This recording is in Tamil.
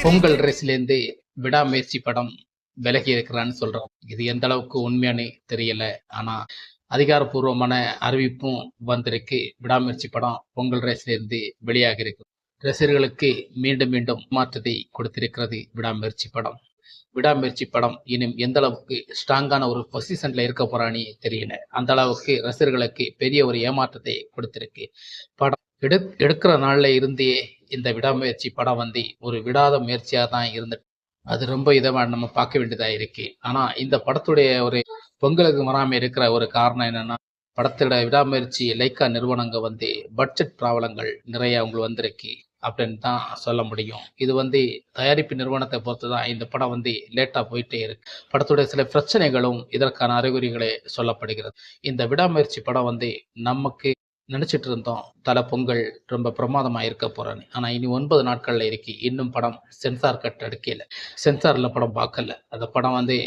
பொங்கல் ரேஸ்லேருந்து விடாமுயற்சி படம் விலகி இருக்கிறான்னு சொல்றோம். இது எந்த அளவுக்கு உண்மையானு தெரியல. ஆனா அதிகாரப்பூர்வமான அறிவிப்பும் வந்திருக்கு. விடாமுயற்சி படம் பொங்கல் ரேஸ்லேருந்து வெளியாக இருக்கு. ரசிகர்களுக்கு மீண்டும் மீண்டும் மாற்றத்தை கொடுத்திருக்கிறது விடாமுயற்சி படம். விடாமுயற்சி படம் இன்னும் எந்த அளவுக்கு ஸ்ட்ராங்கான ஒரு பொசிஷன்ல இருக்க போறான்னு தெரியல. அந்த அளவுக்கு ரசிகர்களுக்கு பெரிய ஒரு ஏமாற்றத்தை கொடுத்திருக்கு. படம் எடுக்கிற நாள்ல இருந்தே இந்த விடாமுயற்சி படம் வந்து ஒரு விடாத முயற்சியா தான் இருந்துட்டு அது ரொம்ப இதமா நம்ம பார்க்க வேண்டியதா இருக்கு. ஆனா இந்த படத்துடைய ஒரு பொங்கலுக்கு வராம இருக்கிற ஒரு காரணம் என்னன்னா, படத்தோட விடாமுயற்சி லைக்கா நிறுவனங்க வந்து பட்ஜெட் ப்ராப்ளங்கள் நிறைய அவங்களுக்கு வந்திருக்கு அப்படின்னு தான் சொல்ல முடியும். இது வந்து தயாரிப்பு நிறுவனத்தை பொறுத்து தான் இந்த படம் வந்து லேட்டா போயிட்டே இருக்கு. படத்துடைய சில பிரச்சனைகளும் இதற்கான அறிகுறிகளே சொல்லப்படுகிறது. இந்த விடாமுயற்சி படம் வந்து நமக்கு நினைச்சிட்டு இருந்தோம் தல பொங்கல் ரொம்ப பிரமாதமா இருக்க போறான்னு. ஆனா இனி 9 நாட்கள்ல இருக்கு. இன்னும் படம் சென்சார் கட் எடுக்கல. சென்சார்ல படம் பார்க்கல. அந்த படம் வந்து